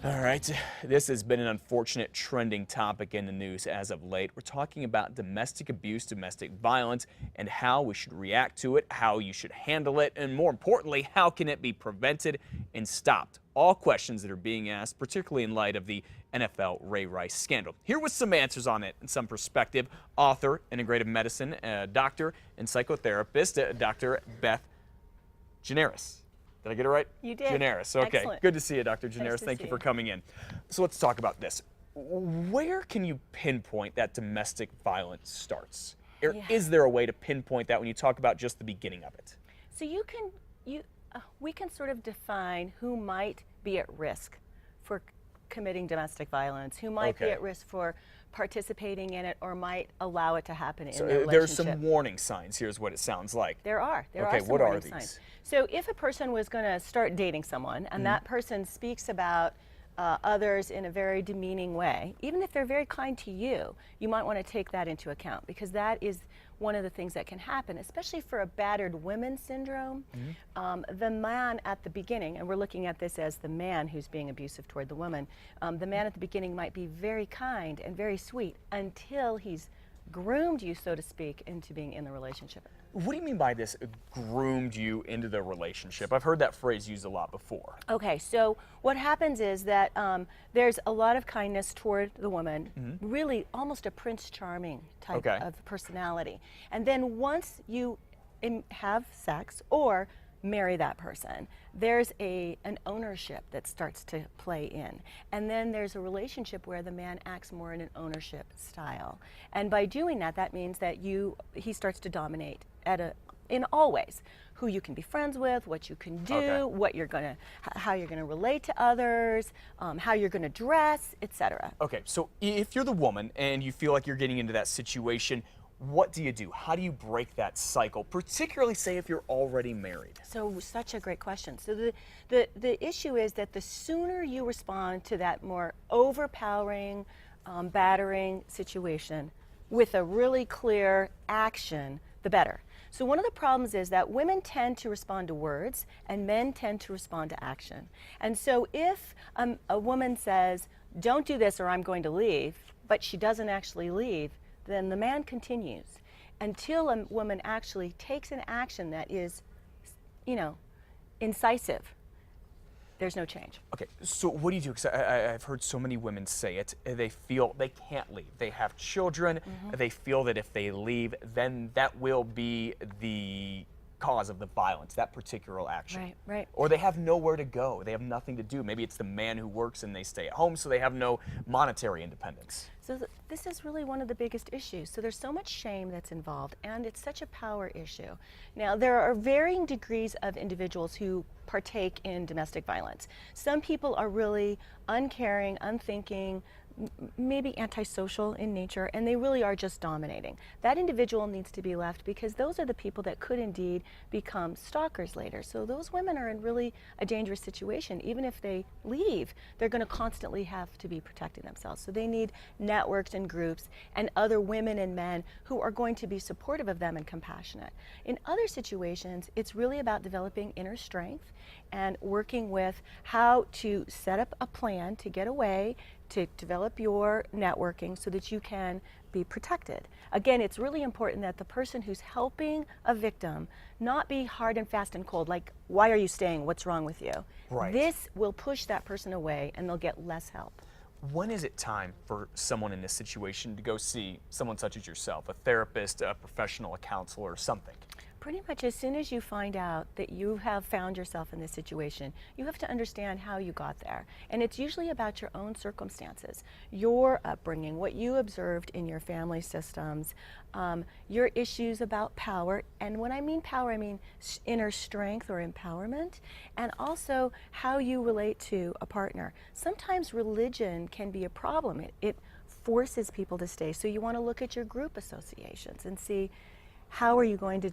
All right, this has been an unfortunate trending topic in the news as of late. We're talking about domestic abuse, domestic violence, and how we should react to it, how you should handle it, and more importantly, how can it be prevented and stopped? All questions that are being asked, particularly in light of the NFL Ray Rice scandal. Here with some answers on it and some perspective, author, integrative medicine, doctor, and psychotherapist, Dr. Beth Generis. Did I get it right? You did. Generis. Okay. Excellent. Good to see you, Dr. Generis. Nice to Thank you see for you. coming in. So let's talk about this. Where can you pinpoint that domestic violence starts? Or Yeah. is there a way to pinpoint that when you talk about just the beginning of it? So we can sort of define who might be at risk for committing domestic violence, who might be Okay. at risk for participating in it, or might allow it to happen in So their there's relationship. some warning signs. Here's what it sounds like. There are Okay, some what are warning these? signs. So if a person was going to start dating someone and that person speaks about others in a very demeaning way, even if they're very kind to you, you might want to take that into account, because that is one of the things that can happen, especially for a battered women syndrome. The man at the beginning, and we're looking at this as the man who's being abusive toward the woman, the man at the beginning might be very kind and very sweet until he's groomed you, so to speak, into being in the relationship. What do you mean by this, groomed you into the relationship? I've heard that phrase used a lot before. Okay, so what happens is that there's a lot of kindness toward the woman, really almost a Prince Charming type of personality. And then once you have sex or marry that person, there's an ownership that starts to play in. And then there's a relationship where the man acts more in an ownership style. And by doing that, that means that he starts to dominate in all ways. Who you can be friends with, what you can do, how you're gonna relate to others, how you're gonna dress, etc. Okay, so if you're the woman and you feel like you're getting into that situation, what do you do? How do you break that cycle, particularly say if you're already married? So such a great question. So the issue is that the sooner you respond to that more overpowering, battering situation with a really clear action, the better. So one of the problems is that women tend to respond to words and men tend to respond to action. And so if a woman says, don't do this or I'm going to leave, but she doesn't actually leave, then the man continues until a woman actually takes an action that is, incisive. There's no change. Okay, so what do you do? Because I've heard so many women say it. They feel they can't leave. They have children. They feel that if they leave, then that will be the cause of the violence, that particular action. Right, right. Or they have nowhere to go. They have nothing to do. Maybe it's the man who works and they stay at home, so they have no monetary independence. So this is really one of the biggest issues. So there's so much shame that's involved, and it's such a power issue. Now, there are varying degrees of individuals who partake in domestic violence. Some people are really uncaring, unthinking, maybe antisocial in nature, and they really are just dominating. That individual needs to be left, because those are the people that could indeed become stalkers later. So those women are in really a dangerous situation. Even if they leave, they're going to constantly have to be protecting themselves. So they need networks and groups and other women and men who are going to be supportive of them and compassionate. In other situations, it's really about developing inner strength and working with how to set up a plan to get away, to develop your networking so that you can be protected. Again, it's really important that the person who's helping a victim not be hard and fast and cold, like, why are you staying? What's wrong with you? Right. This will push that person away and they'll get less help. When is it time for someone in this situation to go see someone such as yourself, a therapist, a professional, a counselor, or something? Pretty much as soon as you find out that you have found yourself in this situation, you have to understand how you got there. And it's usually about your own circumstances, your upbringing, what you observed in your family systems, your issues about power. And when I mean power, I mean inner strength or empowerment, and also how you relate to a partner. Sometimes religion can be a problem. It forces people to stay. So you want to look at your group associations and see, how are you going to,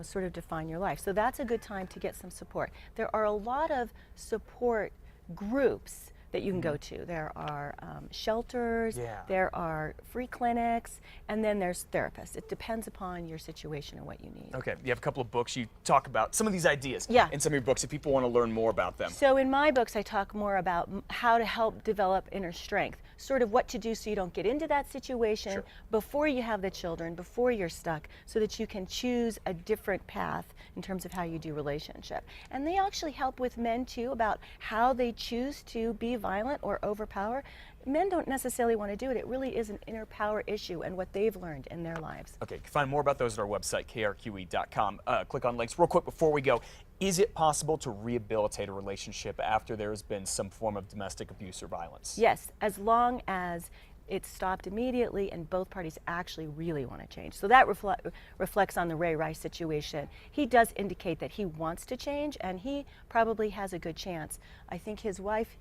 sort of define your life? So that's a good time to get some support. There are a lot of support groups that you can go to. There are shelters, Yeah. there are free clinics, and then there's therapists. It depends upon your situation and what you need. Okay, you have a couple of books. You talk about some of these ideas Yeah. in some of your books if people want to learn more about them. So in my books, I talk more about how to help develop inner strength, sort of what to do so you don't get into that situation Sure. before you have the children, before you're stuck, so that you can choose a different path in terms of how you do relationship. And they actually help with men too about how they choose to be violent or overpower. Men don't necessarily want to do it. It really is an inner power issue and what they've learned in their lives. Okay, you can find more about those at our website, krqe.com. Click on links. Real quick before we go, is it possible to rehabilitate a relationship after there has been some form of domestic abuse or violence? Yes, as long as it's stopped immediately and both parties actually really want to change. So that reflects on the Ray Rice situation. He does indicate that he wants to change, and he probably has a good chance. I think his wife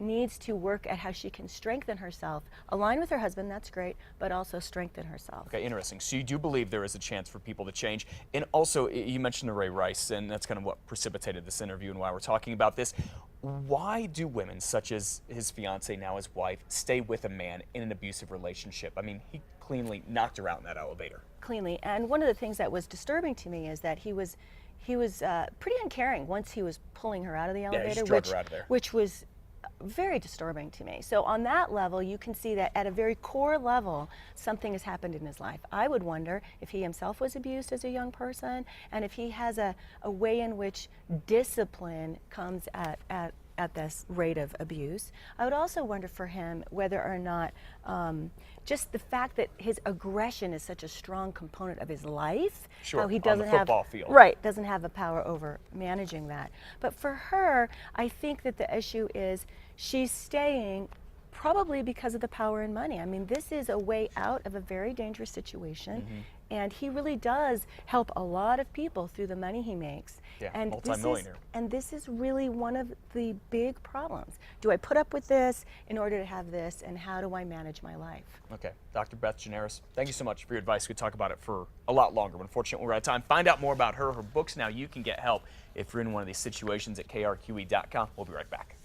needs to work at how she can strengthen herself, align with her husband, that's great, but also strengthen herself. Okay, interesting. So you do believe there is a chance for people to change. And also, you mentioned the Ray Rice, and that's kind of what precipitated this interview and why we're talking about this. Why do women, such as his fiance, now his wife, stay with a man in an abusive relationship? I mean, he cleanly knocked her out in that elevator. Cleanly. And one of the things that was disturbing to me is that he was pretty uncaring once he was pulling her out of the Yeah, elevator, he just drug her out of there. which was very disturbing to me. So on that level, you can see that at a very core level, something has happened in his life. I would wonder if he himself was abused as a young person, and if he has a way in which discipline comes at this rate of abuse. I would also wonder for him whether or not just the fact that his aggression is such a strong component of his life, Sure, how he on the doesn't football have field. right, doesn't have the power over managing that. But for her, I think that the issue is she's staying probably because of the power and money. I mean, this is a way out of a very dangerous situation, and he really does help a lot of people through the money he makes. Yeah, and multi-millionaire. this is really one of the big problems. Do I put up with this in order to have this, and how do I manage my life? Okay, Dr. Beth Generis, thank you so much for your advice. We could talk about it for a lot longer, but unfortunately we're out of time. Find out more about her books now. You can get help if you're in one of these situations at krqe.com. We'll be right back.